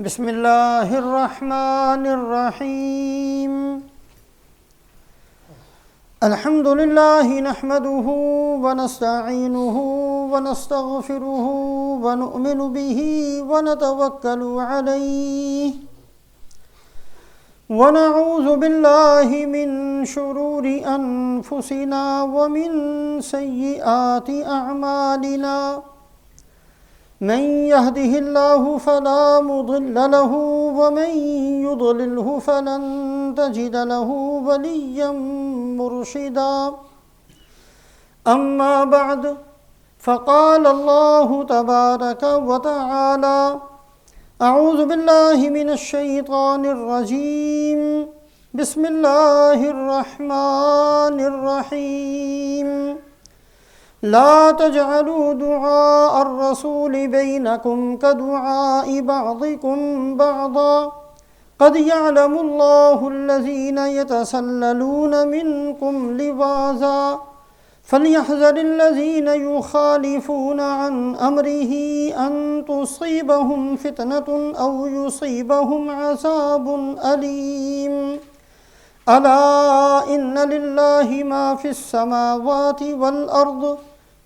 بسم اللہ الرحمن الرحیم الحمد للہ نحمده ونستعینه ونستغفره ونؤمن به ونتوکل علیہ ونعوذ باللہ من شرور انفسنا ومن سیئات اعمالنا من يهده الله فلا مضل له ومن يضلله فلن تجد له وليا مرشدا أما بعد فقال الله تبارك وتعالى أعوذ بالله من الشيطان الرجيم بسم الله الرحمن الرحيم لا تجعلوا دعاء الرسول بينكم كدعاء بعضكم بعضا قد يعلم الله الذين يتسللون منكم لواذا فليحذر الذين يخالفون عن أمره أن تصيبهم فتنة أو يصيبهم عذاب أليم ألا إن لله ما في السماوات والأرض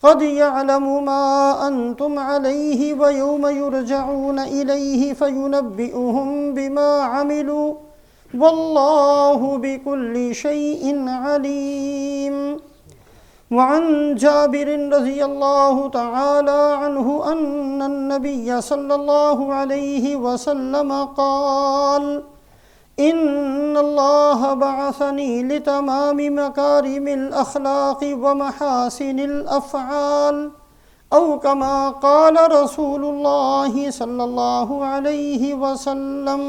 قد يعلم ما أنتم عليه ويوم يرجعون إليه فينبئهم بما عملوا والله بكل شيء عليم وعن جابر رضي الله تعالى عنه أن النبي صلى الله عليه وسلم قال إن الله بعثني لتمام مكارم الأخلاق ومحاسن الأفعال أو كما قال رسول الله صلى الله عليه وسلم۔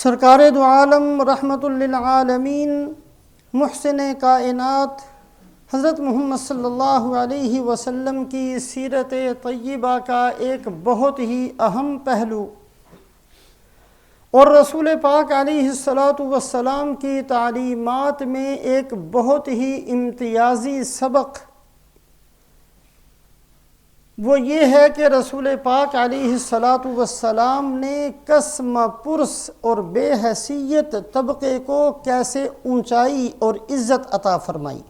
سرکار دو عالم رحمت للعالمین محسن کائنات حضرت محمد صلی اللہ علیہ وسلم کی سیرت طیبہ کا ایک بہت ہی اہم پہلو اور رسول پاک علیہ السلام کی تعلیمات میں ایک بہت ہی امتیازی سبق وہ یہ ہے کہ رسول پاک علیہ السلام نے قسم پرس اور بے حیثیت طبقے کو کیسے اونچائی اور عزت عطا فرمائی۔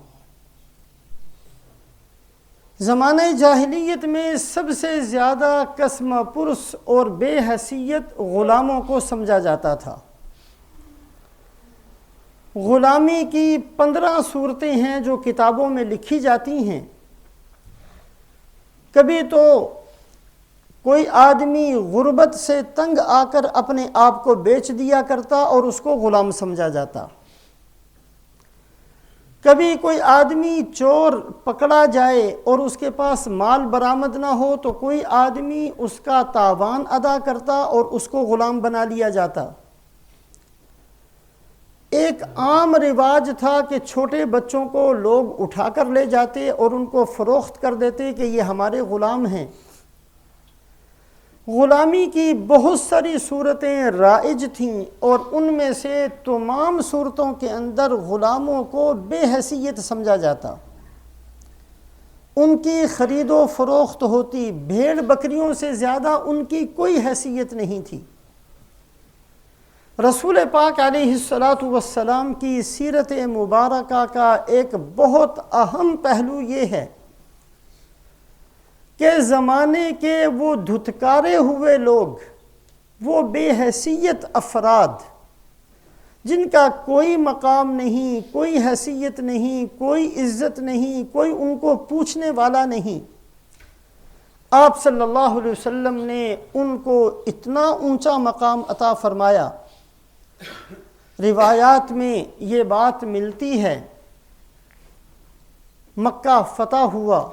زمانہ جاہلیت میں سب سے زیادہ قسم پرس اور بے حیثیت غلاموں کو سمجھا جاتا تھا۔ غلامی کی 15 صورتیں ہیں جو کتابوں میں لکھی جاتی ہیں۔ کبھی تو کوئی آدمی غربت سے تنگ آ کر اپنے آپ کو بیچ دیا کرتا اور اس کو غلام سمجھا جاتا۔ کبھی کوئی آدمی چور پکڑا جائے اور اس کے پاس مال برآمد نہ ہو تو کوئی آدمی اس کا تاوان ادا کرتا اور اس کو غلام بنا لیا جاتا۔ ایک عام رواج تھا کہ چھوٹے بچوں کو لوگ اٹھا کر لے جاتے اور ان کو فروخت کر دیتے کہ یہ ہمارے غلام ہیں۔ غلامی کی بہت ساری صورتیں رائج تھیں اور ان میں سے تمام صورتوں کے اندر غلاموں کو بے حیثیت سمجھا جاتا۔ ان کی خرید و فروخت ہوتی، بھیڑ بکریوں سے زیادہ ان کی کوئی حیثیت نہیں تھی۔ رسول پاک علیہ السلام کی سیرت مبارکہ کا ایک بہت اہم پہلو یہ ہے کہ زمانے کے وہ دھتکارے ہوئے لوگ، وہ بے حیثیت افراد جن کا کوئی مقام نہیں، کوئی حیثیت نہیں، کوئی عزت نہیں، کوئی ان کو پوچھنے والا نہیں، آپ صلی اللہ علیہ وسلم نے ان کو اتنا اونچا مقام عطا فرمایا۔ روایات میں یہ بات ملتی ہے، مکہ فتح ہوا،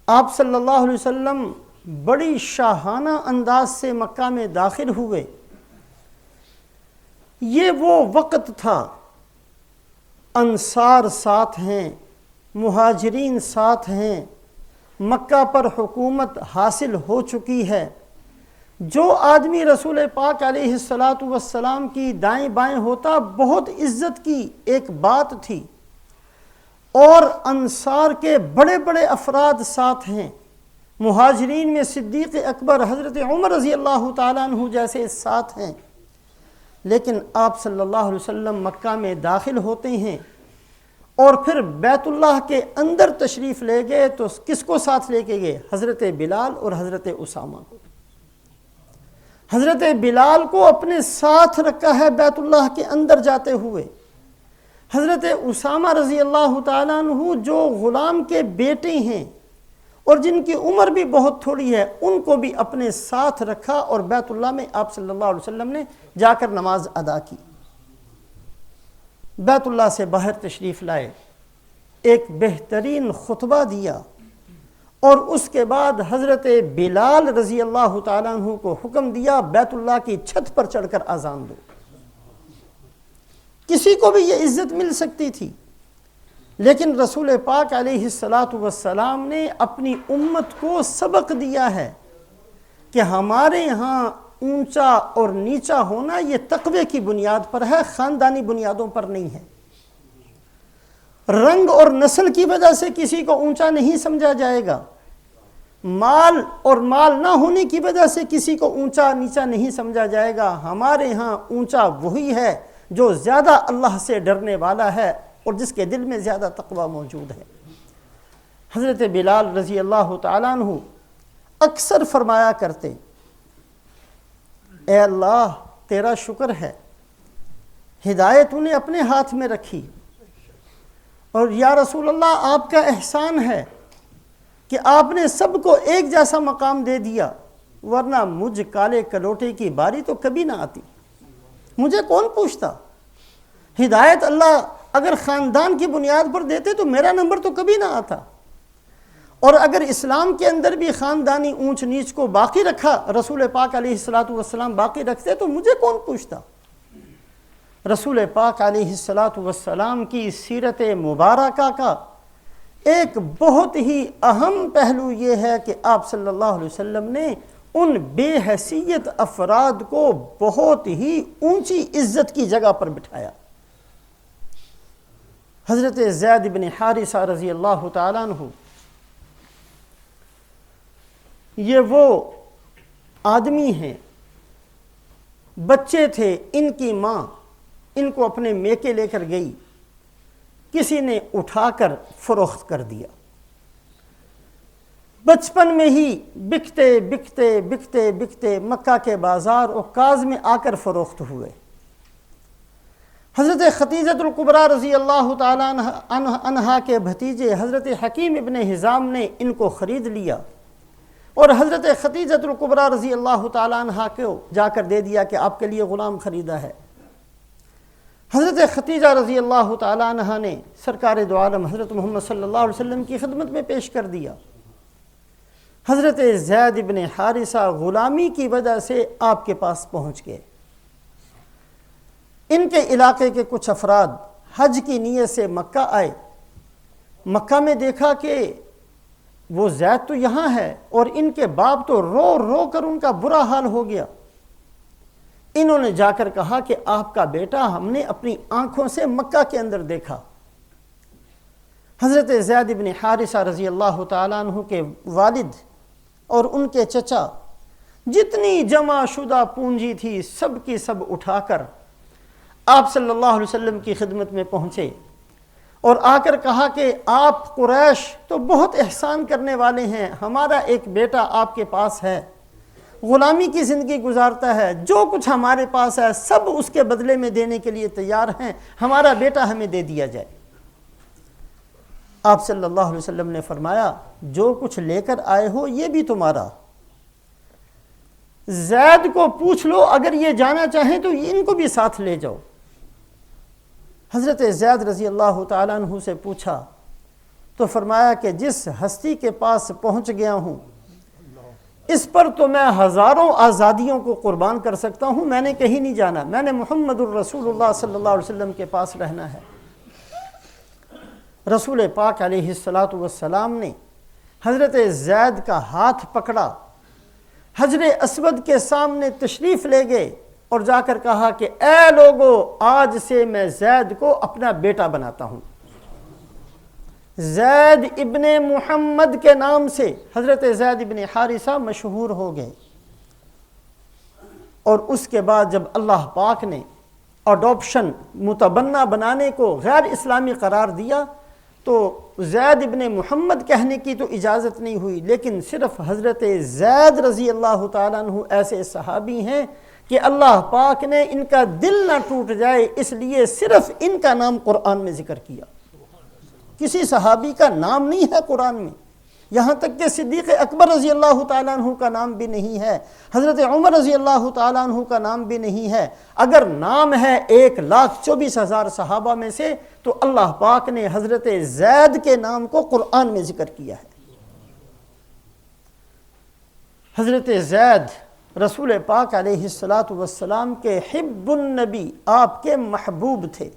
آپ صلی اللہ علیہ وسلم بڑی شاہانہ انداز سے مکہ میں داخل ہوئے۔ یہ وہ وقت تھا، انصار ساتھ ہیں، مہاجرین ساتھ ہیں، مکہ پر حکومت حاصل ہو چکی ہے۔ جو آدمی رسول پاک علیہ السلام کی دائیں بائیں ہوتا بہت عزت کی ایک بات تھی، اور انصار کے بڑے بڑے افراد ساتھ ہیں، مہاجرین میں صدیق اکبر حضرت عمر رضی اللہ تعالیٰ عنہ جیسے ساتھ ہیں، لیکن آپ صلی اللہ علیہ وسلم مکہ میں داخل ہوتے ہیں اور پھر بیت اللہ کے اندر تشریف لے گئے تو کس کو ساتھ لے کے گئے؟ حضرت بلال اور حضرت اسامہ کو۔ حضرت بلال کو اپنے ساتھ رکھا ہے بیت اللہ کے اندر جاتے ہوئے۔ حضرت اسامہ رضی اللہ تعالیٰ عنہ جو غلام کے بیٹے ہیں اور جن کی عمر بھی بہت تھوڑی ہے، ان کو بھی اپنے ساتھ رکھا اور بیت اللہ میں آپ صلی اللہ علیہ وسلم نے جا کر نماز ادا کی۔ بیت اللہ سے باہر تشریف لائے، ایک بہترین خطبہ دیا اور اس کے بعد حضرت بلال رضی اللہ تعالیٰ عنہ کو حکم دیا بیت اللہ کی چھت پر چڑھ کر اذان دو۔ کسی کو بھی یہ عزت مل سکتی تھی، لیکن رسول پاک علیہ السلام نے اپنی امت کو سبق دیا ہے کہ ہمارے ہاں اونچا اور نیچا ہونا یہ تقوی کی بنیاد پر ہے، خاندانی بنیادوں پر نہیں ہے۔ رنگ اور نسل کی وجہ سے کسی کو اونچا نہیں سمجھا جائے گا، مال اور مال نہ ہونے کی وجہ سے کسی کو اونچا نیچا نہیں سمجھا جائے گا۔ ہمارے ہاں اونچا وہی ہے جو زیادہ اللہ سے ڈرنے والا ہے اور جس کے دل میں زیادہ تقوی موجود ہے۔ حضرت بلال رضی اللہ تعالیٰ عنہ اکثر فرمایا کرتے، اے اللہ تیرا شکر ہے، ہدایت انہیں اپنے ہاتھ میں رکھی، اور یا رسول اللہ آپ کا احسان ہے کہ آپ نے سب کو ایک جیسا مقام دے دیا، ورنہ مجھ کالے کلوٹے کی باری تو کبھی نہ آتی، مجھے کون پوچھتا۔ ہدایت اللہ اگر خاندان کی بنیاد پر دیتے تو میرا نمبر تو کبھی نہ آتا، اور اگر اسلام کے اندر بھی خاندانی اونچ نیچ کو باقی رکھا، رسول پاک علیہ السلام باقی رکھتے تو مجھے کون پوچھتا۔ رسول پاک علیہ السلام کی سیرت مبارکہ کا ایک بہت ہی اہم پہلو یہ ہے کہ آپ صلی اللہ علیہ وسلم نے ان بے حیثیت افراد کو بہت ہی اونچی عزت کی جگہ پر بٹھایا۔ حضرت زید بن حارثہ رضی اللہ تعالیٰ عنہ یہ وہ آدمی ہیں، بچے تھے، ان کی ماں ان کو اپنے میکے لے کر گئی، کسی نے اٹھا کر فروخت کر دیا۔ بچپن میں ہی بکتے بکتے بکتے بکتے مکہ کے بازار عکاظ میں آ کر فروخت ہوئے۔ حضرت خدیجہ الکبریٰ رضی اللہ تعالیٰ عنہا کے بھتیجے حضرت حکیم ابن حزام نے ان کو خرید لیا، اور حضرت خدیجہ الکبریٰ رضی اللہ تعالیٰ عنہا کو جا کر دے دیا کہ آپ کے لیے غلام خریدا ہے۔ حضرت خدیجہ رضی اللہ تعالیٰ عنہا نے سرکار دو عالم حضرت محمد صلی اللہ علیہ وسلم کی خدمت میں پیش کر دیا۔ حضرت زید بن حارثہ غلامی کی وجہ سے آپ کے پاس پہنچ گئے۔ ان کے علاقے کے کچھ افراد حج کی نیت سے مکہ آئے، مکہ میں دیکھا کہ وہ زید تو یہاں ہے اور ان کے باپ تو رو رو کر ان کا برا حال ہو گیا۔ انہوں نے جا کر کہا کہ آپ کا بیٹا ہم نے اپنی آنکھوں سے مکہ کے اندر دیکھا۔ حضرت زید بن حارثہ رضی اللہ تعالیٰ عنہ کے والد اور ان کے چچا جتنی جمع شدہ پونجی تھی سب کی سب اٹھا کر آپ صلی اللہ علیہ وسلم کی خدمت میں پہنچے اور آ کر کہا کہ آپ قریش تو بہت احسان کرنے والے ہیں، ہمارا ایک بیٹا آپ کے پاس ہے، غلامی کی زندگی گزارتا ہے، جو کچھ ہمارے پاس ہے سب اس کے بدلے میں دینے کے لیے تیار ہیں، ہمارا بیٹا ہمیں دے دیا جائے۔ آپ صلی اللہ علیہ وسلم نے فرمایا جو کچھ لے کر آئے ہو یہ بھی تمہارا، زید کو پوچھ لو اگر یہ جانا چاہیں تو ان کو بھی ساتھ لے جاؤ۔ حضرت زید رضی اللہ تعالیٰ عنہ سے پوچھا تو فرمایا کہ جس ہستی کے پاس پہنچ گیا ہوں اس پر تو میں ہزاروں آزادیوں کو قربان کر سکتا ہوں، میں نے کہیں نہیں جانا، میں نے محمد الرسول اللہ صلی اللہ علیہ وسلم کے پاس رہنا ہے۔ رسول پاک علیہ السلام نے حضرت زید کا ہاتھ پکڑا، حجر اسود کے سامنے تشریف لے گئے اور جا کر کہا کہ اے لوگو آج سے میں زید کو اپنا بیٹا بناتا ہوں۔ زید ابن محمد کے نام سے حضرت زید ابن حارثہ مشہور ہو گئے۔ اور اس کے بعد جب اللہ پاک نے اڈاپشن متبنہ بنانے کو غیر اسلامی قرار دیا تو زید ابن محمد کہنے کی تو اجازت نہیں ہوئی، لیکن صرف حضرت زید رضی اللہ تعالیٰ عنہ ایسے صحابی ہیں کہ اللہ پاک نے ان کا دل نہ ٹوٹ جائے اس لیے صرف ان کا نام قرآن میں ذکر کیا۔ کسی صحابی کا نام نہیں ہے قرآن میں، یہاں تک کہ صدیق اکبر رضی اللہ تعالیٰ عنہ کا نام بھی نہیں ہے، حضرت عمر رضی اللہ تعالیٰ عنہ کا نام بھی نہیں ہے۔ اگر نام ہے 1,24,000 صحابہ میں سے تو اللہ پاک نے حضرت زید کے نام کو قرآن میں ذکر کیا ہے۔ حضرت زید رسول پاک علیہ السلام کے حب النبی، آپ کے محبوب تھے۔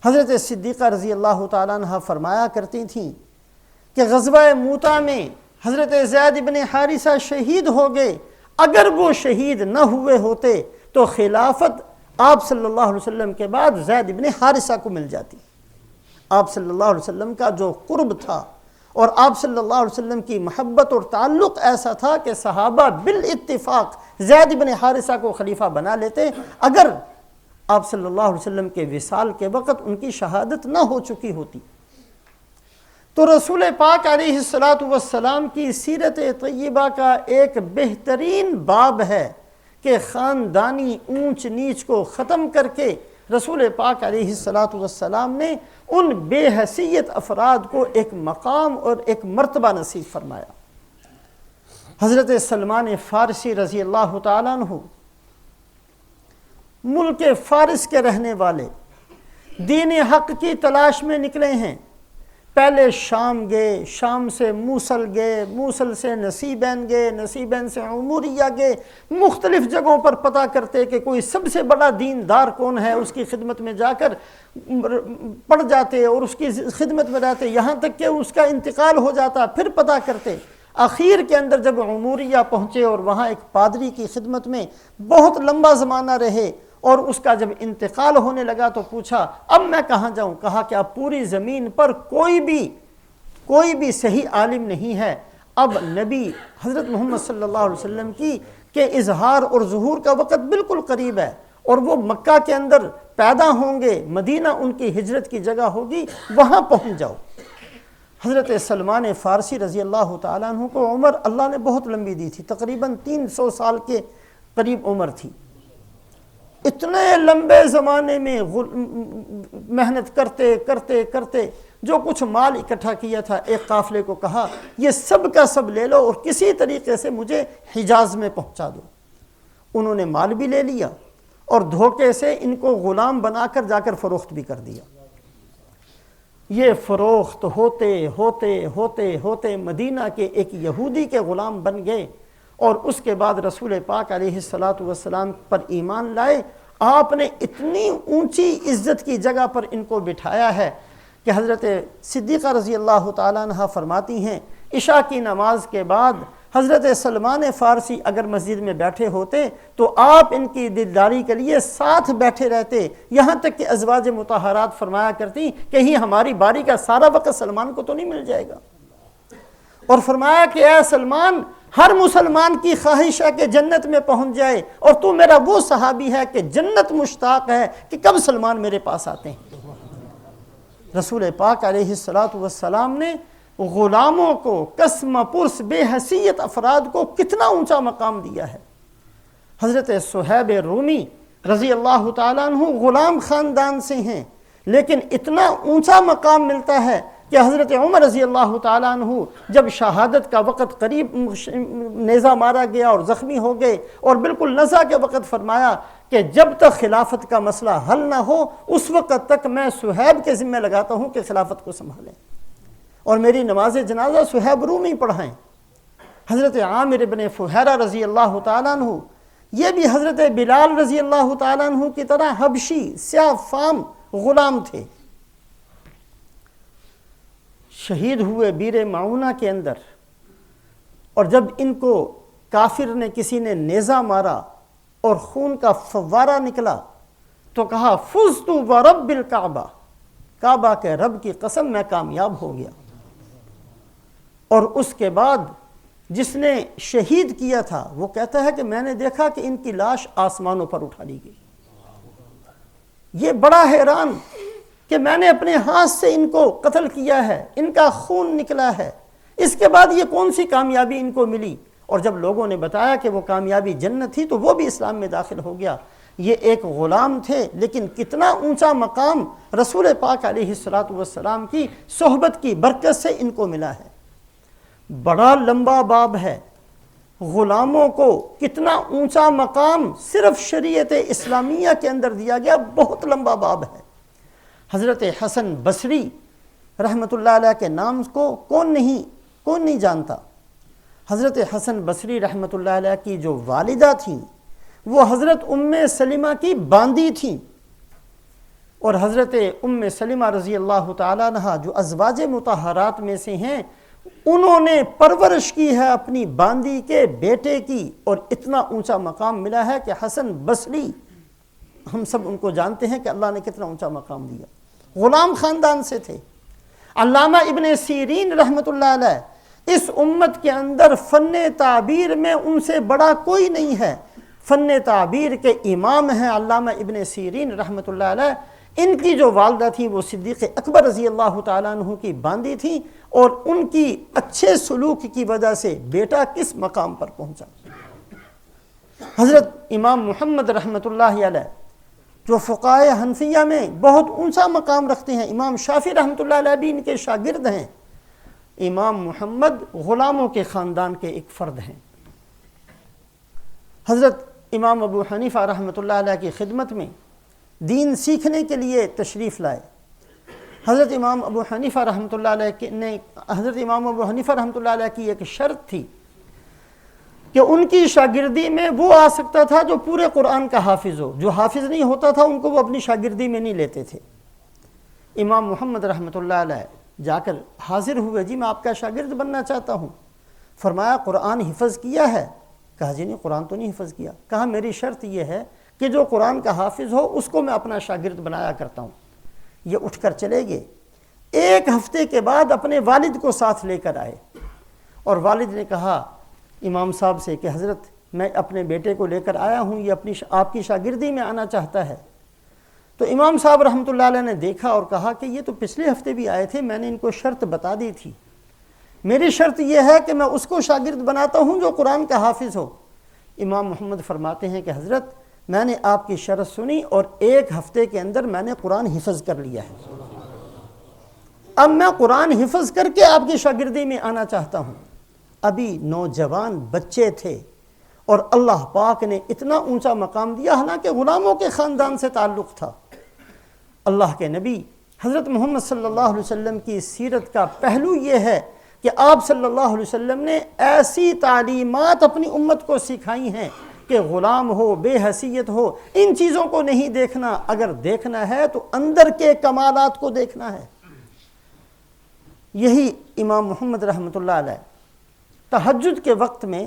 حضرت صدیقہ رضی اللہ تعالیٰ عنہ فرمایا کرتی تھیں کہ غزوہ موتہ میں حضرت زید بن حارثہ شہید ہو گئے، اگر وہ شہید نہ ہوئے ہوتے تو خلافت آپ صلی اللہ علیہ وسلم کے بعد زید بن حارثہ کو مل جاتی۔ آپ صلی اللہ علیہ وسلم کا جو قرب تھا اور آپ صلی اللہ علیہ وسلم کی محبت اور تعلق ایسا تھا کہ صحابہ بالاتفاق زید بن حارثہ کو خلیفہ بنا لیتے اگر آپ صلی اللہ علیہ وسلم کے وصال کے وقت ان کی شہادت نہ ہو چکی ہوتی۔ تو رسول پاک علیہ السلام کی سیرت طیبہ کا ایک بہترین باب ہے کہ خاندانی اونچ نیچ کو ختم کر کے رسول پاک علیہ السلام نے ان بے حیثیت افراد کو ایک مقام اور ایک مرتبہ نصیب فرمایا۔ حضرت سلمان فارسی رضی اللہ تعالیٰ عنہ ملک فارس کے رہنے والے، دین حق کی تلاش میں نکلے ہیں۔ پہلے شام گئے، شام سے موصل گئے، موصل سے نصیبین گئے، نصیبین سے عموریہ گئے، مختلف جگہوں پر پتہ کرتے کہ کوئی سب سے بڑا دیندار کون ہے، اس کی خدمت میں جا کر پڑھ جاتے اور اس کی خدمت میں رہتے، یہاں تک کہ اس کا انتقال ہو جاتا، پھر پتہ کرتے۔ آخر کے اندر جب عموریہ پہنچے اور وہاں ایک پادری کی خدمت میں بہت لمبا زمانہ رہے اور اس کا جب انتقال ہونے لگا تو پوچھا اب میں کہاں جاؤں؟ کہا کہ اب پوری زمین پر کوئی بھی صحیح عالم نہیں ہے، اب نبی حضرت محمد صلی اللہ علیہ وسلم کی کہ اظہار اور ظہور کا وقت بالکل قریب ہے اور وہ مکہ کے اندر پیدا ہوں گے، مدینہ ان کی ہجرت کی جگہ ہوگی، وہاں پہنچ جاؤ۔ حضرت سلمان فارسی رضی اللہ تعالیٰ عنہ کو عمر اللہ نے بہت لمبی دی تھی، تقریباً 300 سال کے قریب عمر تھی۔ اتنے لمبے زمانے میں محنت کرتے کرتے کرتے جو کچھ مال اکٹھا کیا تھا، ایک قافلے کو کہا یہ سب کا سب لے لو اور کسی طریقے سے مجھے حجاز میں پہنچا دو۔ انہوں نے مال بھی لے لیا اور دھوکے سے ان کو غلام بنا کر جا کر فروخت بھی کر دیا۔ یہ فروخت ہوتے ہوتے ہوتے ہوتے مدینہ کے ایک یہودی کے غلام بن گئے اور اس کے بعد رسول پاک علیہ السلام پر ایمان لائے۔ آپ نے اتنی اونچی عزت کی جگہ پر ان کو بٹھایا ہے کہ حضرت صدیقہ رضی اللہ تعالیٰ عنہ فرماتی ہیں عشاء کی نماز کے بعد حضرت سلمان فارسی اگر مسجد میں بیٹھے ہوتے تو آپ ان کی دیداری کے لیے ساتھ بیٹھے رہتے، یہاں تک کہ ازواج مطہرات فرمایا کرتی کہیں ہماری باری کا سارا وقت سلمان کو تو نہیں مل جائے گا، اور فرمایا کہ اے سلمان ہر مسلمان کی خواہش ہے کہ جنت میں پہنچ جائے اور تو میرا وہ صحابی ہے کہ جنت مشتاق ہے کہ کب سلمان میرے پاس آتے ہیں۔ رسول پاک علیہ السلام نے غلاموں کو، قسم پرس بے حیثیت افراد کو کتنا اونچا مقام دیا ہے۔ حضرت صہیب رومی رضی اللہ تعالیٰ عنہ غلام خاندان سے ہیں لیکن اتنا اونچا مقام ملتا ہے کہ حضرت عمر رضی اللہ تعالیٰ عنہ جب شہادت کا وقت قریب نیزہ مارا گیا اور زخمی ہو گئے اور بالکل نزع کے وقت فرمایا کہ جب تک خلافت کا مسئلہ حل نہ ہو اس وقت تک میں صہیب کے ذمہ لگاتا ہوں کہ خلافت کو سنبھالیں اور میری نماز جنازہ صہیب رومی پڑھائیں۔ حضرت عامر بن فہیرہ رضی اللہ تعالیٰ عنہ یہ بھی حضرت بلال رضی اللہ تعالیٰ عنہ کی طرح حبشی سیاہ فام غلام تھے، شہید ہوئے بیر معونہ کے اندر، اور جب ان کو کافر نے کسی نے نیزہ مارا اور خون کا فوارہ نکلا تو کہا فزت ورب الکعبہ، کعبہ کے رب کی قسم میں کامیاب ہو گیا۔ اور اس کے بعد جس نے شہید کیا تھا وہ کہتا ہے کہ میں نے دیکھا کہ ان کی لاش آسمانوں پر اٹھا لی گئی۔ یہ بڑا حیران کہ میں نے اپنے ہاتھ سے ان کو قتل کیا ہے، ان کا خون نکلا ہے، اس کے بعد یہ کون سی کامیابی ان کو ملی؟ اور جب لوگوں نے بتایا کہ وہ کامیابی جنت تھی تو وہ بھی اسلام میں داخل ہو گیا۔ یہ ایک غلام تھے لیکن کتنا اونچا مقام رسول پاک علیہ السلام کی صحبت کی برکت سے ان کو ملا ہے۔ بڑا لمبا باب ہے، غلاموں کو کتنا اونچا مقام صرف شریعت اسلامیہ کے اندر دیا گیا، بہت لمبا باب ہے۔ حضرت حسن بصری رحمۃ اللہ علیہ کے نام کو کون نہیں جانتا؟ حضرت حسن بصری رحمۃ اللہ علیہ کی جو والدہ تھیں وہ حضرت ام سلمہ کی باندی تھیں، اور حضرت ام سلمہ رضی اللہ تعالیٰ عنہا جو ازواج مطہرات میں سے ہیں، انہوں نے پرورش کی ہے اپنی باندی کے بیٹے کی، اور اتنا اونچا مقام ملا ہے کہ حسن بصری، ہم سب ان کو جانتے ہیں کہ اللہ نے کتنا اونچا مقام دیا، غلام خاندان سے تھے۔ علامہ ابن سیرین رحمۃ اللہ علیہ، اس امت کے اندر فن تعبیر میں ان سے بڑا کوئی نہیں ہے، فن تعبیر کے امام ہیں علامہ ابن سیرین رحمۃ اللہ علیہ۔ ان کی جو والدہ تھی وہ صدیق اکبر رضی اللہ تعالیٰ عنہ کی باندی تھی، اور ان کی اچھے سلوک کی وجہ سے بیٹا کس مقام پر پہنچا۔ حضرت امام محمد رحمۃ اللہ علیہ جو فقہائے حنفیہ میں بہت اونچا مقام رکھتے ہیں، امام شافعی رحمۃ اللہ علیہ بھی ان کے شاگرد ہیں۔ امام محمد غلاموں کے خاندان کے ایک فرد ہیں۔ حضرت امام ابو حنیفہ رحمۃ اللہ علیہ کی خدمت میں دین سیکھنے کے لیے تشریف لائے۔ حضرت امام ابو حنیفہ رحمۃ اللہ علیہ کی ایک شرط تھی کہ ان کی شاگردی میں وہ آ سکتا تھا جو پورے قرآن کا حافظ ہو، جو حافظ نہیں ہوتا تھا ان کو وہ اپنی شاگردی میں نہیں لیتے تھے۔ امام محمد رحمۃ اللہ علیہ جا کر حاضر ہوئے، جی میں آپ کا شاگرد بننا چاہتا ہوں۔ فرمایا قرآن حفظ کیا ہے؟ کہا جی نہیں، قرآن تو نہیں حفظ کیا۔ کہا میری شرط یہ ہے کہ جو قرآن کا حافظ ہو اس کو میں اپنا شاگرد بنایا کرتا ہوں۔ یہ اٹھ کر چلے گئے۔ ایک ہفتے کے بعد اپنے والد کو ساتھ لے کر آئے، اور والد نے کہا امام صاحب سے کہ حضرت میں اپنے بیٹے کو لے کر آیا ہوں، یہ آپ کی شاگردی میں آنا چاہتا ہے۔ تو امام صاحب رحمۃ اللہ علیہ نے دیکھا اور کہا کہ یہ تو پچھلے ہفتے بھی آئے تھے، میں نے ان کو شرط بتا دی تھی، میری شرط یہ ہے کہ میں اس کو شاگرد بناتا ہوں جو قرآن کا حافظ ہو۔ امام محمد فرماتے ہیں کہ حضرت میں نے آپ کی شرط سنی اور ایک ہفتے کے اندر میں نے قرآن حفظ کر لیا ہے، اب میں قرآن حفظ کر کے آپ کی شاگردی میں آنا چاہتا ہوں۔ ابھی نوجوان بچے تھے اور اللہ پاک نے اتنا اونچا مقام دیا، حالانکہ غلاموں کے خاندان سے تعلق تھا۔ اللہ کے نبی حضرت محمد صلی اللہ علیہ وسلم کی سیرت کا پہلو یہ ہے کہ آپ صلی اللہ علیہ وسلم نے ایسی تعلیمات اپنی امت کو سکھائی ہیں کہ غلام ہو، بے حیثیت ہو، ان چیزوں کو نہیں دیکھنا، اگر دیکھنا ہے تو اندر کے کمالات کو دیکھنا ہے۔ یہی امام محمد رحمۃ اللہ علیہ تہجد کے وقت میں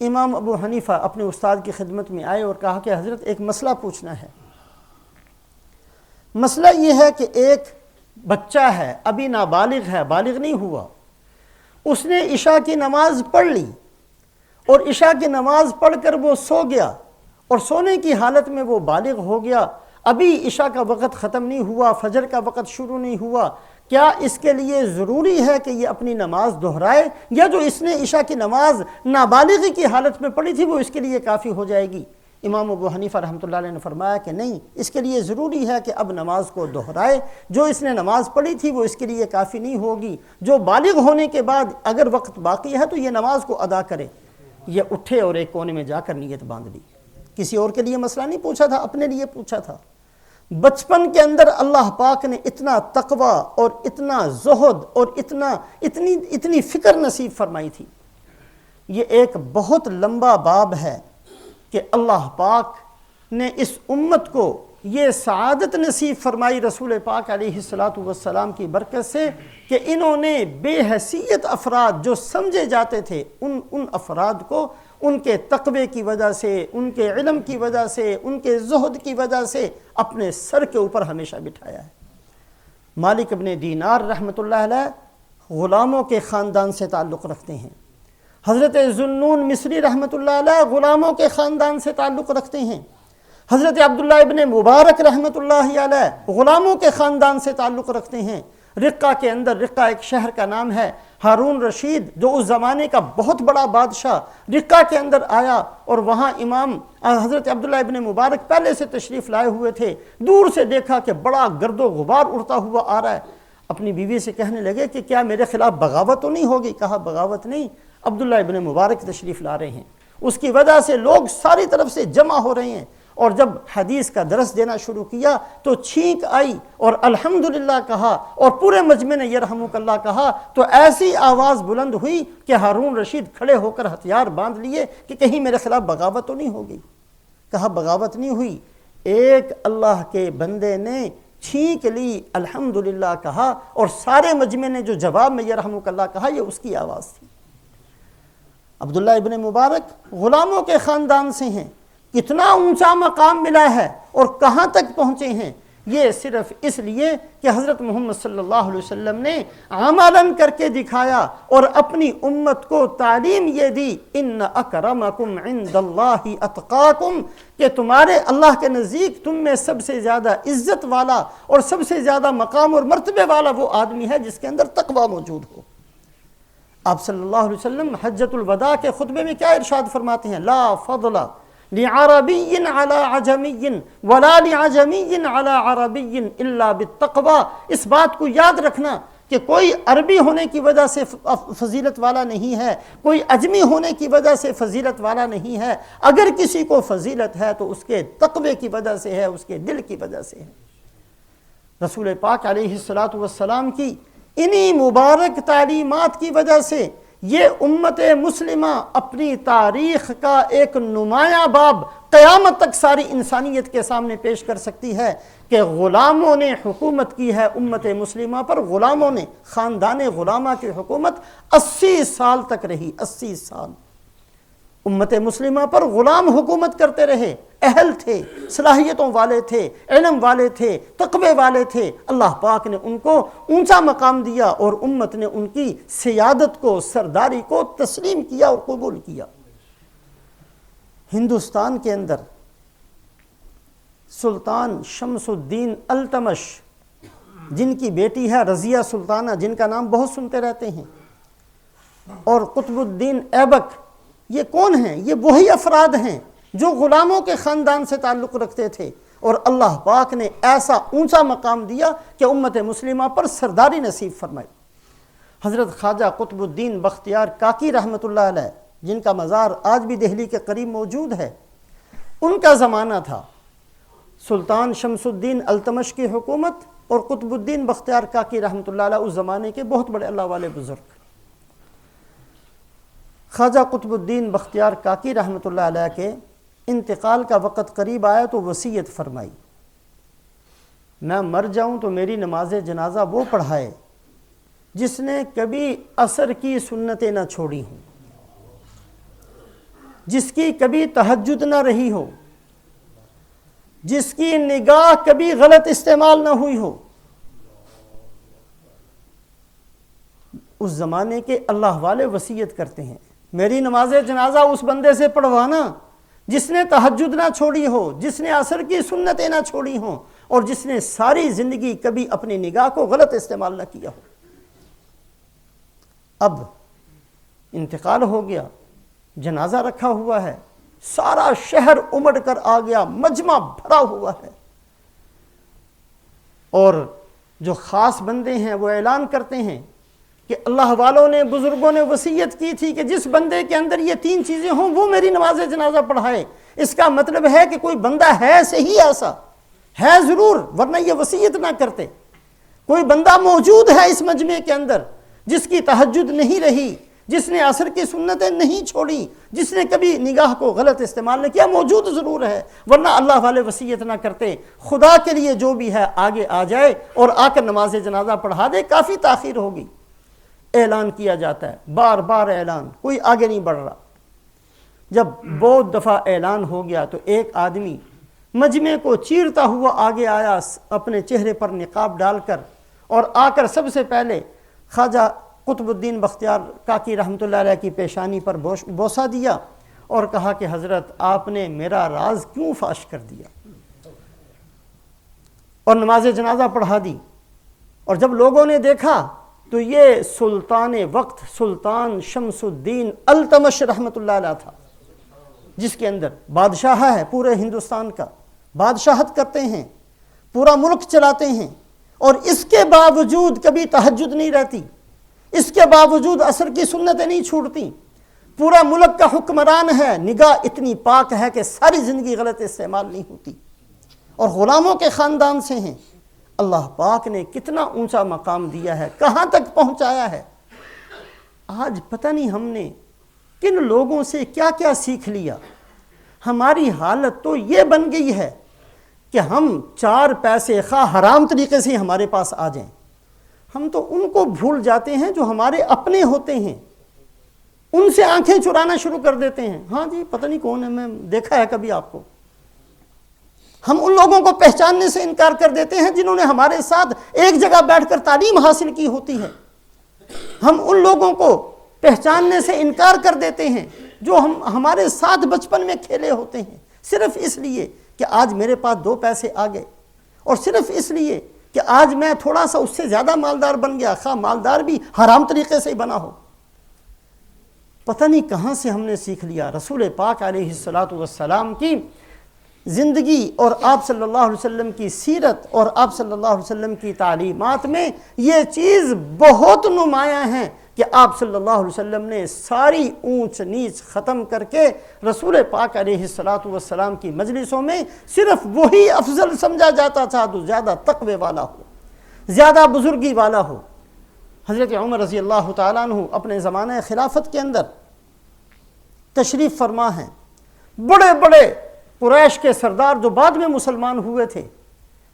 امام ابو حنیفہ اپنے استاد کی خدمت میں آئے اور کہا کہ حضرت ایک مسئلہ پوچھنا ہے۔ مسئلہ یہ ہے کہ ایک بچہ ہے، ابھی نابالغ ہے، بالغ نہیں ہوا، اس نے عشاء کی نماز پڑھ لی اور عشاء کی نماز پڑھ کر وہ سو گیا، اور سونے کی حالت میں وہ بالغ ہو گیا، ابھی عشاء کا وقت ختم نہیں ہوا، فجر کا وقت شروع نہیں ہوا، کیا اس کے لیے ضروری ہے کہ یہ اپنی نماز دہرائے، یا جو اس نے عشاء کی نماز نابالغی کی حالت میں پڑھی تھی وہ اس کے لیے کافی ہو جائے گی؟ امام ابو حنیفہ رحمۃ اللہ علیہ نے فرمایا کہ نہیں، اس کے لیے ضروری ہے کہ اب نماز کو دہرائے، جو اس نے نماز پڑھی تھی وہ اس کے لیے کافی نہیں ہوگی، جو بالغ ہونے کے بعد اگر وقت باقی ہے تو یہ نماز کو ادا کرے۔ یہ اٹھے اور ایک کونے میں جا کر نیت باندھ لی، کسی اور کے لیے مسئلہ نہیں پوچھا تھا، اپنے لیے پوچھا تھا۔ بچپن کے اندر اللہ پاک نے اتنا تقوی اور اتنا زہد اور اتنی فکر نصیب فرمائی تھی۔ یہ ایک بہت لمبا باب ہے کہ اللہ پاک نے اس امت کو یہ سعادت نصیب فرمائی رسول پاک علیہ السلام کی برکت سے کہ انہوں نے بے حیثیت افراد جو سمجھے جاتے تھے ان افراد کو ان کے تقوی کی وجہ سے، ان کے علم کی وجہ سے، ان کے زہد کی وجہ سے اپنے سر کے اوپر ہمیشہ بٹھایا ہے۔ مالک ابن دینار رحمۃ اللہ علیہ غلاموں کے خاندان سے تعلق رکھتے ہیں۔ حضرت ذوالنون مصری رحمۃ اللہ علیہ غلاموں کے خاندان سے تعلق رکھتے ہیں۔ حضرت عبداللہ ابن مبارک رحمۃ اللہ علیہ غلاموں کے خاندان سے تعلق رکھتے ہیں۔ رقہ کے اندر، رقہ ایک شہر کا نام ہے، ہارون رشید جو اس زمانے کا بہت بڑا بادشاہ رقہ کے اندر آیا، اور وہاں امام حضرت عبداللہ ابن مبارک پہلے سے تشریف لائے ہوئے تھے۔ دور سے دیکھا کہ بڑا گرد و غبار اڑتا ہوا آ رہا ہے، اپنی بیوی سے کہنے لگے کہ کیا میرے خلاف بغاوت تو نہیں ہوگی؟ کہا بغاوت نہیں، عبداللہ ابن مبارک تشریف لا رہے ہیں۔ اس کی وجہ سے لوگ ساری طرف سے جمع ہو رہے ہیں، اور جب حدیث کا درس دینا شروع کیا تو چھینک آئی اور الحمدللہ کہا، اور پورے مجمع نے یرحمک اللہ کہا، تو ایسی آواز بلند ہوئی کہ ہارون رشید کھڑے ہو کر ہتھیار باندھ لیے کہ کہیں میرے خلاف بغاوت تو نہیں ہوگی۔ کہا بغاوت نہیں ہوئی، ایک اللہ کے بندے نے چھینک لی، الحمدللہ کہا، اور سارے مجمع نے جو جواب میں یرحمک اللہ کہا یہ اس کی آواز تھی۔ عبداللہ ابن مبارک غلاموں کے خاندان سے ہیں، کتنا اونچا مقام ملا ہے اور کہاں تک پہنچے ہیں، یہ صرف اس لیے کہ حضرت محمد صلی اللہ علیہ وسلم نے عملاً کر کے دکھایا اور اپنی امت کو تعلیم یہ دی، ان اکرمکم عند اللہ اتقاکم، کہ تمہارے اللہ کے نزدیک تم میں سب سے زیادہ عزت والا اور سب سے زیادہ مقام اور مرتبے والا وہ آدمی ہے جس کے اندر تقوی موجود ہو۔ آپ صلی اللہ علیہ وسلم حجۃ الوداع کے خطبے میں کیا ارشاد فرماتے ہیں؟ لا فضل لعربی علی عجمی ولا لعجمی علی عربی الا بالتقوی۔ اس بات کو یاد رکھنا کہ کوئی عربی ہونے کی وجہ سے فضیلت والا نہیں ہے، کوئی عجمی ہونے کی وجہ سے فضیلت والا نہیں ہے۔ اگر کسی کو فضیلت ہے تو اس کے تقوی کی وجہ سے ہے، اس کے دل کی وجہ سے ہے۔ رسول پاک علیہ السلام کی انہی مبارک تعلیمات کی وجہ سے یہ امت مسلمہ اپنی تاریخ کا ایک نمایاں باب قیامت تک ساری انسانیت کے سامنے پیش کر سکتی ہے کہ غلاموں نے حکومت کی ہے امت مسلمہ پر۔ غلاموں نے، خاندان غلامہ کی حکومت 80 سال تک رہی، 80 سال امت مسلمہ پر غلام حکومت کرتے رہے، اہل تھے، صلاحیتوں والے تھے، علم والے تھے، تقوی والے تھے۔ اللہ پاک نے ان کو اونچا مقام دیا اور امت نے ان کی سیادت کو، سرداری کو تسلیم کیا اور قبول کیا۔ ہندوستان کے اندر سلطان شمس الدین التمش، جن کی بیٹی ہے رضیہ سلطانہ، جن کا نام بہت سنتے رہتے ہیں، اور قطب الدین ایبک، یہ کون ہیں؟ یہ وہی افراد ہیں جو غلاموں کے خاندان سے تعلق رکھتے تھے، اور اللہ پاک نے ایسا اونچا مقام دیا کہ امت مسلمہ پر سرداری نصیب فرمائی۔ حضرت خواجہ قطب الدین بختیار کاکی رحمۃ اللہ علیہ، جن کا مزار آج بھی دہلی کے قریب موجود ہے، ان کا زمانہ تھا سلطان شمس الدین التمش کی حکومت، اور قطب الدین بختیار کاکی رحمۃ اللہ علیہ اس زمانے کے بہت بڑے اللہ والے بزرگ۔ خواجہ قطب الدین بختیار کاکی رحمۃ اللہ علیہ کے انتقال کا وقت قریب آیا تو وصیت فرمائی، میں مر جاؤں تو میری نماز جنازہ وہ پڑھائے جس نے کبھی عصر کی سنتیں نہ چھوڑی ہوں، جس کی کبھی تہجد نہ رہی ہو، جس کی نگاہ کبھی غلط استعمال نہ ہوئی ہو۔ اس زمانے کے اللہ والے وصیت کرتے ہیں، میری نماز جنازہ اس بندے سے پڑھوانا جس نے تہجد نہ چھوڑی ہو، جس نے عصر کی سنتیں نہ چھوڑی ہوں، اور جس نے ساری زندگی کبھی اپنی نگاہ کو غلط استعمال نہ کیا ہو۔ اب انتقال ہو گیا، جنازہ رکھا ہوا ہے، سارا شہر امڑ کر آ گیا، مجمع بھرا ہوا ہے، اور جو خاص بندے ہیں وہ اعلان کرتے ہیں کہ اللہ والوں نے، بزرگوں نے وصیت کی تھی کہ جس بندے کے اندر یہ 3 چیزیں ہوں وہ میری نماز جنازہ پڑھائے۔ اس کا مطلب ہے کہ کوئی بندہ ہے صحیح، ایسا ہے ضرور، ورنہ یہ وصیت نہ کرتے۔ کوئی بندہ موجود ہے اس مجمع کے اندر جس کی تہجد نہیں رہی، جس نے عصر کی سنتیں نہیں چھوڑی، جس نے کبھی نگاہ کو غلط استعمال نہیں کیا، موجود ضرور ہے، ورنہ اللہ والے وصیت نہ کرتے۔ خدا کے لیے جو بھی ہے آگے آ جائے اور آ کر نماز جنازہ پڑھا دے، کافی تاخیر ہوگی۔ اعلان کیا جاتا ہے، بار بار اعلان، کوئی آگے نہیں بڑھ رہا۔ جب بہت دفعہ اعلان ہو گیا تو ایک آدمی مجمع کو چیرتا ہوا آگے آیا، اپنے چہرے پر نقاب ڈال کر، اور آ کر سب سے پہلے خواجہ قطب الدین بختیار کاکی رحمۃ اللہ علیہ کی پیشانی پر بوسہ دیا اور کہا کہ حضرت آپ نے میرا راز کیوں فاش کر دیا، اور نماز جنازہ پڑھا دی۔ اور جب لوگوں نے دیکھا تو یہ سلطان وقت سلطان شمس الدین التمش رحمۃ اللہ علیہ تھا، جس کے اندر بادشاہ ہے پورے ہندوستان کا، بادشاہت کرتے ہیں، پورا ملک چلاتے ہیں، اور اس کے باوجود کبھی تہجد نہیں رہتی، اس کے باوجود عصر کی سنتیں نہیں چھوٹتی، پورا ملک کا حکمران ہے، نگاہ اتنی پاک ہے کہ ساری زندگی غلط استعمال نہیں ہوتی، اور غلاموں کے خاندان سے ہیں۔ اللہ پاک نے کتنا اونچا مقام دیا ہے، کہاں تک پہنچایا ہے۔ آج پتہ نہیں ہم نے کن لوگوں سے کیا کیا سیکھ لیا۔ ہماری حالت تو یہ بن گئی ہے کہ ہم 4 پیسے خواہ حرام طریقے سے ہمارے پاس آ جائیں، ہم تو ان کو بھول جاتے ہیں جو ہمارے اپنے ہوتے ہیں، ان سے آنکھیں چرانا شروع کر دیتے ہیں۔ ہاں جی پتہ نہیں کون ہے، میں دیکھا ہے کبھی آپ کو۔ ہم ان لوگوں کو پہچاننے سے انکار کر دیتے ہیں جنہوں نے ہمارے ساتھ ایک جگہ بیٹھ کر تعلیم حاصل کی ہوتی ہے۔ ہم ان لوگوں کو پہچاننے سے انکار کر دیتے ہیں جو ہمارے ساتھ بچپن میں کھیلے ہوتے ہیں، صرف اس لیے کہ آج میرے پاس 2 پیسے آ گئے، اور صرف اس لیے کہ آج میں تھوڑا سا اس سے زیادہ مالدار بن گیا، خواہ مالدار بھی حرام طریقے سے بنا ہو۔ پتہ نہیں کہاں سے ہم نے سیکھ لیا۔ رسول پاک علیہ الصلاۃ والسلام کی زندگی اور آپ صلی اللہ علیہ وسلم کی سیرت اور آپ صلی اللہ علیہ وسلم کی تعلیمات میں یہ چیز بہت نمایاں ہے کہ آپ صلی اللہ علیہ وسلم نے ساری اونچ نیچ ختم کر کے رسول پاک علیہ الصلاۃ والسلام کی مجلسوں میں صرف وہی افضل سمجھا جاتا تھا جو زیادہ تقوی والا ہو، زیادہ بزرگی والا ہو۔ حضرت عمر رضی اللہ تعالیٰ عنہ اپنے زمانہ خلافت کے اندر تشریف فرما ہیں، بڑے بڑے قریش کے سردار جو بعد میں مسلمان ہوئے تھے،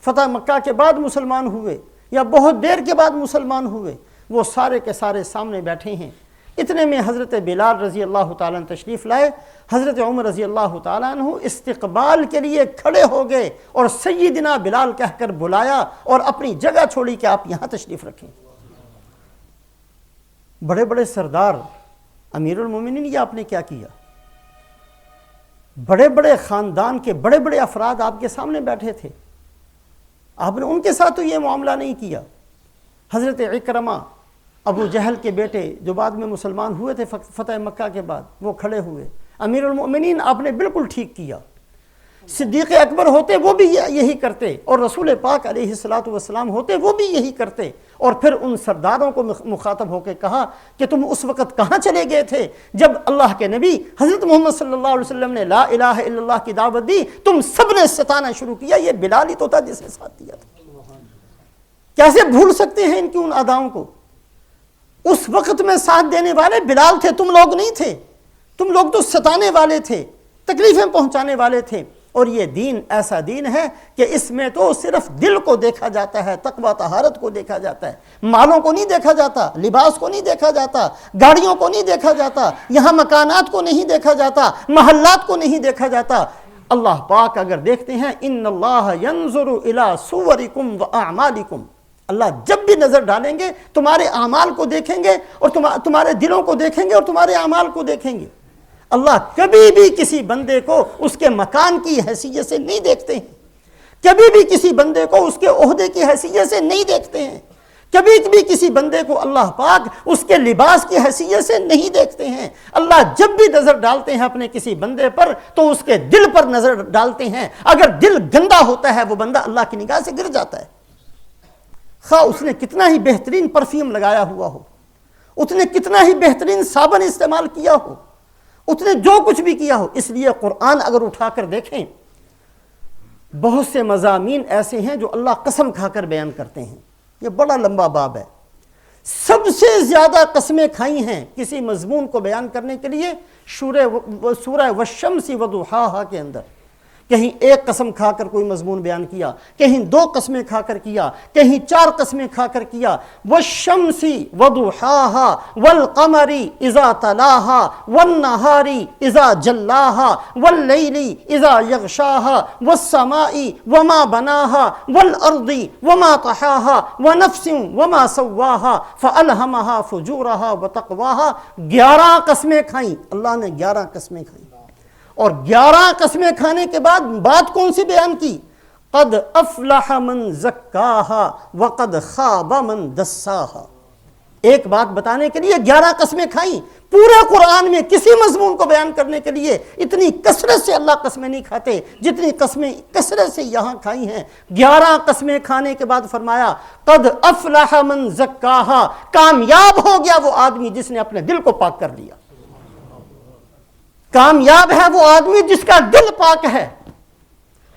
فتح مکہ کے بعد مسلمان ہوئے یا بہت دیر کے بعد مسلمان ہوئے، وہ سارے کے سارے سامنے بیٹھے ہیں۔ اتنے میں حضرت بلال رضی اللہ تعالیٰ عنہ تشریف لائے۔ حضرت عمر رضی اللہ تعالیٰ عنہ استقبال کے لیے کھڑے ہو گئے اور سیدنا بلال کہہ کر بلایا اور اپنی جگہ چھوڑی کہ آپ یہاں تشریف رکھیں۔ بڑے بڑے سردار، امیر المومنین، یہ آپ نے کیا کیا؟ بڑے بڑے خاندان کے بڑے بڑے افراد آپ کے سامنے بیٹھے تھے، آپ نے ان کے ساتھ تو یہ معاملہ نہیں کیا۔ حضرت عکرمہ ابو جہل کے بیٹے جو بعد میں مسلمان ہوئے تھے فتح مکہ کے بعد، وہ کھڑے ہوئے۔ امیر المؤمنین آپ نے بالکل ٹھیک کیا، صدیق اکبر ہوتے وہ بھی یہی کرتے، اور رسول پاک علیہ الصلاۃ والسلام ہوتے وہ بھی یہی کرتے۔ اور پھر ان سرداروں کو مخاطب ہو کے کہا کہ تم اس وقت کہاں چلے گئے تھے جب اللہ کے نبی حضرت محمد صلی اللہ علیہ وسلم نے لا الہ الا اللہ کی دعوت دی، تم سب نے ستانا شروع کیا، یہ بلال ہی تو تھا جس نے ساتھ دیا تھا۔ کیسے بھول سکتے ہیں ان کی ان اداؤں کو؟ اس وقت میں ساتھ دینے والے بلال تھے، تم لوگ نہیں تھے۔ تم لوگ تو ستانے والے تھے، تکلیفیں پہنچانے والے تھے۔ اور یہ دین ایسا دین ہے کہ اس میں تو صرف دل کو دیکھا جاتا ہے، تقویٰ طہارت کو دیکھا جاتا ہے، مالوں کو نہیں دیکھا جاتا، لباس کو نہیں دیکھا جاتا، گاڑیوں کو نہیں دیکھا جاتا، یہاں مکانات کو نہیں دیکھا جاتا، محلات کو نہیں دیکھا جاتا۔ اللہ پاک اگر دیکھتے ہیں ان اللہ ینظر الی صورکم واعمالکم، اللہ جب بھی نظر ڈالیں گے تمہارے اعمال کو دیکھیں گے اور تمہارے دلوں کو دیکھیں گے اور تمہارے اعمال کو دیکھیں گے۔ اللہ کبھی بھی کسی بندے کو اس کے مکان کی حیثیت سے نہیں دیکھتے ہیں، کبھی بھی کسی بندے کو اس کے عہدے کی حیثیت سے نہیں دیکھتے ہیں، کبھی بھی کسی بندے کو اللہ پاک اس کے لباس کی حیثیت سے نہیں دیکھتے ہیں۔ اللہ جب بھی نظر ڈالتے ہیں اپنے کسی بندے پر تو اس کے دل پر نظر ڈالتے ہیں۔ اگر دل گندا ہوتا ہے وہ بندہ اللہ کی نگاہ سے گر جاتا ہے، خواہ اس نے کتنا ہی بہترین پرفیوم لگایا ہوا ہو، اس نے کتنا ہی بہترین صابن استعمال کیا ہو، اس نے جو کچھ بھی کیا ہو۔ اس لیے قرآن اگر اٹھا کر دیکھیں، بہت سے مضامین ایسے ہیں جو اللہ قسم کھا کر بیان کرتے ہیں، یہ بڑا لمبا باب ہے۔ سب سے زیادہ قسمیں کھائی ہیں کسی مضمون کو بیان کرنے کے لیے سورہ والشمس وضحاہا کے اندر، کہیں ایک قسم کھا کر کوئی مضمون بیان کیا، کہیں 2 قسمیں کھا کر کیا، کہیں 4 قسمیں کھا کر کیا۔ والشمس وضحاها والقمر اذا تلاها والنهار اذا جلاها والليل اذا يغشاها والسماء وما بناها والارض وما طحاها ونفس وما سواها فالهمها فجورها وتقواها۔ 11 قسمیں کھائیں، اللہ نے 11 قسمیں کھائیں، اور 11 قسمیں کھانے کے بعد بات کون سی بیان کی؟ قد افلح من زکاہا وقد خاب من دساہا۔ ایک بات بتانے کے لیے 11 قسمیں کھائیں۔ پورے قرآن میں کسی مضمون کو بیان کرنے کے لیے اتنی کثرت سے اللہ قسمیں نہیں کھاتے جتنی قسمیں کثرت سے یہاں کھائی ہیں۔ 11 قسمیں کھانے کے بعد فرمایا قد افلح من زکاہا، کامیاب ہو گیا وہ آدمی جس نے اپنے دل کو پاک کر لیا۔ کامیاب ہے وہ آدمی جس کا دل پاک ہے۔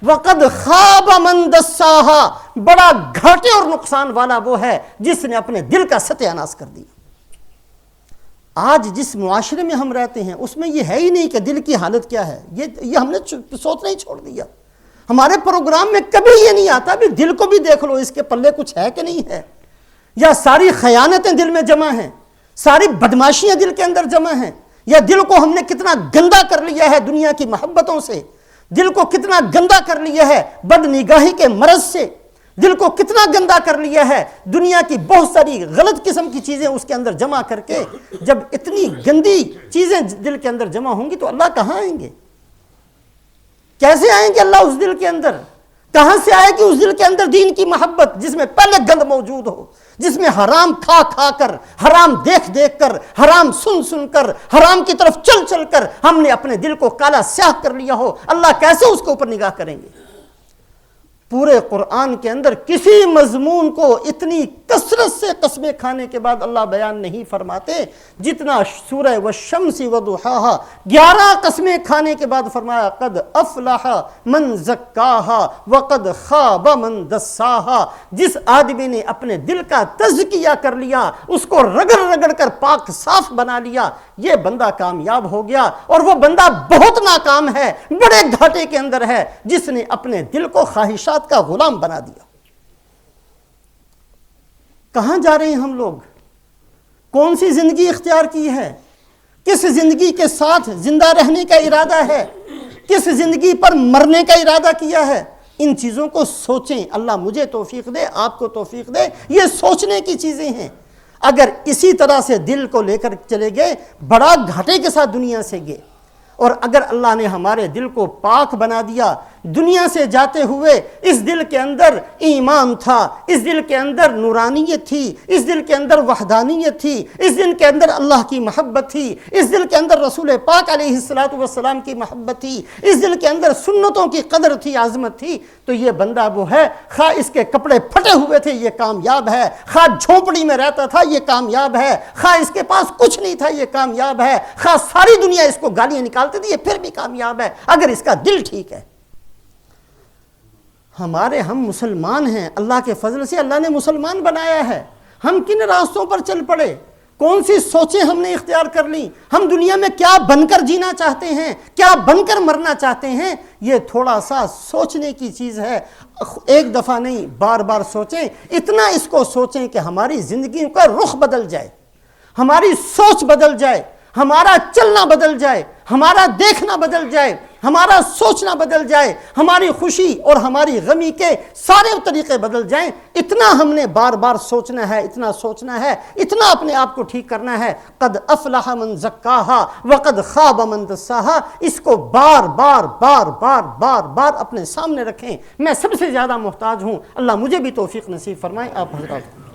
وقد خواب من دساہا، بڑا گھاٹے اور نقصان والا وہ ہے جس نے اپنے دل کا ستیہ ناش کر دیا۔ آج جس معاشرے میں ہم رہتے ہیں اس میں یہ ہے ہی نہیں کہ دل کی حالت کیا ہے، یہ ہم نے سوچنا ہی چھوڑ دیا۔ ہمارے پروگرام میں کبھی یہ نہیں آتا بھی دل کو بھی دیکھ لو، اس کے پلے کچھ ہے کہ نہیں ہے، یا ساری خیانتیں دل میں جمع ہیں، ساری بدماشیاں دل کے اندر جمع ہیں، یا دل کو ہم نے کتنا گندا کر لیا ہے دنیا کی محبتوں سے، دل کو کتنا گندا کر لیا ہے بد نگاہی کے مرض سے، دل کو کتنا گندا کر لیا ہے دنیا کی بہت ساری غلط قسم کی چیزیں اس کے اندر جمع کر کے۔ جب اتنی گندی چیزیں دل کے اندر جمع ہوں گی تو اللہ کہاں آئیں گے؟ کیسے آئیں گے اللہ اس دل کے اندر؟ کہاں سے آئے گی اس دل کے اندر دین کی محبت جس میں پہلے گند موجود ہو، جس میں حرام کھا کھا کر، حرام دیکھ دیکھ کر، حرام سن سن کر، حرام کی طرف چل چل کر ہم نے اپنے دل کو کالا سیاہ کر لیا ہو؟ اللہ کیسے اس کے اوپر نگاہ کریں گے؟ پورے قرآن کے اندر کسی مضمون کو اتنی کثرت سے قسمیں کھانے کے بعد اللہ بیان نہیں فرماتے جتنا سورہ والشمس وضحاہا 11 قسمیں کھانے کے بعد فرمایا قد افلح من زکاہا وقد خاب من دساہا۔ جس آدمی نے اپنے دل کا تزکیہ کر لیا، اس کو رگڑ رگڑ کر پاک صاف بنا لیا، یہ بندہ کامیاب ہو گیا۔ اور وہ بندہ بہت ناکام ہے، بڑے گھاٹے کے اندر ہے جس نے اپنے دل کو خواہشات کا غلام بنا دیا۔ کہاں جا رہے ہیں ہم لوگ؟ کون سی زندگی اختیار کی ہے؟ کس زندگی کے ساتھ زندہ رہنے کا ارادہ ہے؟ کس زندگی پر مرنے کا ارادہ کیا ہے؟ ان چیزوں کو سوچیں۔ اللہ مجھے توفیق دے، آپ کو توفیق دے، یہ سوچنے کی چیزیں ہیں۔ اگر اسی طرح سے دل کو لے کر چلے گئے، بڑا گھاٹے کے ساتھ دنیا سے گئے۔ اور اگر اللہ نے ہمارے دل کو پاک بنا دیا، دنیا سے جاتے ہوئے اس دل کے اندر ایمان تھا، اس دل کے اندر نورانیت تھی، اس دل کے اندر وحدانیت تھی، اس دل کے اندر اللہ کی محبت تھی، اس دل کے اندر رسول پاک علیہ السلام کی محبت تھی، اس دل کے اندر سنتوں کی قدر تھی، عظمت تھی، تو یہ بندہ وہ ہے، خواہ اس کے کپڑے پھٹے ہوئے تھے یہ کامیاب ہے، خواہ جھونپڑی میں رہتا تھا یہ کامیاب ہے، خواہ اس کے پاس کچھ نہیں تھا یہ کامیاب ہے، خواہ ساری دنیا اس کو گالیاں نکالتی تھی یہ پھر بھی کامیاب ہے اگر اس کا دل ٹھیک ہے۔ ہم مسلمان ہیں، اللہ کے فضل سے اللہ نے مسلمان بنایا ہے۔ ہم کن راستوں پر چل پڑے؟ کون سی سوچیں ہم نے اختیار کر لیں؟ ہم دنیا میں کیا بن کر جینا چاہتے ہیں، کیا بن کر مرنا چاہتے ہیں؟ یہ تھوڑا سا سوچنے کی چیز ہے۔ ایک دفعہ نہیں، بار بار سوچیں۔ اتنا اس کو سوچیں کہ ہماری زندگی کا رخ بدل جائے، ہماری سوچ بدل جائے، ہمارا چلنا بدل جائے، ہمارا دیکھنا بدل جائے، ہمارا سوچنا بدل جائے، ہماری خوشی اور ہماری غمی کے سارے طریقے بدل جائیں۔ اتنا ہم نے بار بار سوچنا ہے، اتنا سوچنا ہے، اتنا اپنے آپ کو ٹھیک کرنا ہے۔ قد افلح من زکاہا وقد خاب من دساہا، اس کو بار بار بار بار بار بار اپنے سامنے رکھیں۔ میں سب سے زیادہ محتاج ہوں، اللہ مجھے بھی توفیق نصیب فرمائے۔ آپ حضرات